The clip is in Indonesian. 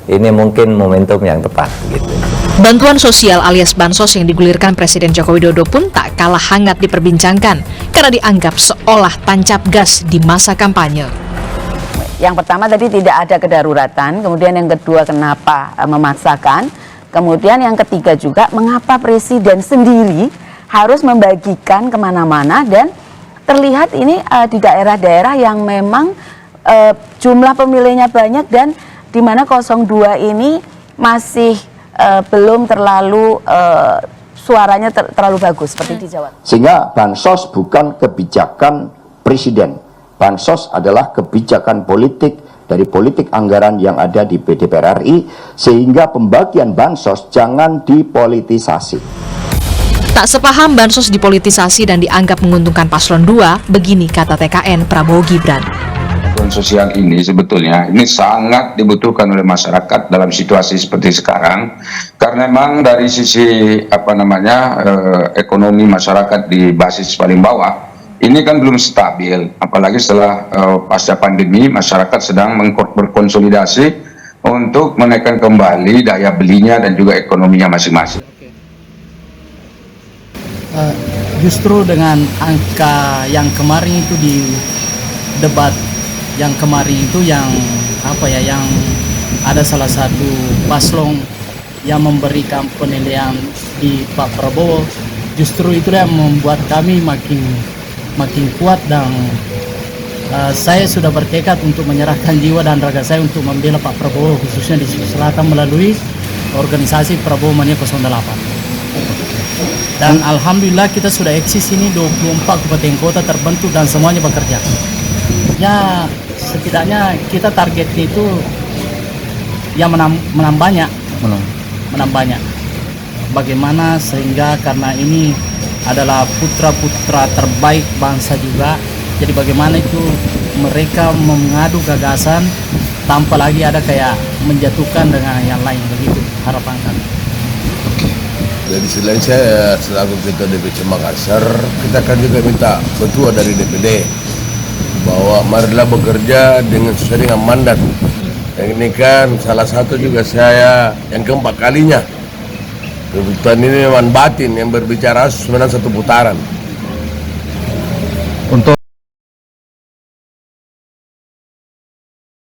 ini mungkin momentum yang tepat gitu. Bantuan sosial alias bansos yang digulirkan Presiden Joko Widodo pun tak kalah hangat diperbincangkan karena dianggap seolah tancap gas di masa kampanye. Yang pertama tadi tidak ada kedaruratan, kemudian yang kedua kenapa memaksakan, kemudian yang ketiga juga mengapa Presiden sendiri harus membagikan kemana-mana dan terlihat ini di daerah-daerah yang memang jumlah pemilihnya banyak dan di mana 02 ini masih belum terlalu suaranya terlalu bagus seperti di Jawa. Sehingga bansos bukan kebijakan presiden. Bansos adalah kebijakan politik dari politik anggaran yang ada di DPR RI, sehingga pembagian bansos jangan dipolitisasi. Tak sepaham bansos dipolitisasi dan dianggap menguntungkan paslon 2, begini kata TKN Prabowo Gibran. Bantuan sosial ini sebetulnya ini sangat dibutuhkan oleh masyarakat dalam situasi seperti sekarang, karena memang dari sisi ekonomi masyarakat di basis paling bawah ini kan belum stabil, apalagi setelah pasca pandemi masyarakat sedang berkonsolidasi untuk menaikkan kembali daya belinya dan juga ekonominya masing-masing. Justru dengan angka yang kemarin itu di debat yang kemarin itu yang ada salah satu paslon yang memberikan penilaian di Pak Prabowo, justru itu yang membuat kami makin kuat dan saya sudah bertekad untuk menyerahkan jiwa dan raga saya untuk membela Pak Prabowo khususnya di Sulawesi Selatan melalui organisasi Prabowo Mania 08. Dan alhamdulillah kita sudah eksis ini 24 kabupaten kota terbentuk dan semuanya bekerja. Ya setidaknya kita targetnya itu yang menang banyak. Bagaimana sehingga karena ini adalah putra-putra terbaik bangsa juga, jadi bagaimana itu mereka mengadu gagasan tanpa lagi ada kayak menjatuhkan dengan yang lain, begitu harapan kami. Jadi selain saya selaku Ketua DPC Makassar, kita akan juga minta ketua dari DPD bahwa marilah bekerja sesuai dengan mandat. Yang ini kan salah satu juga saya yang keempat kalinya. Kebutuhan ini memang batin yang berbicara menang satu putaran. Untuk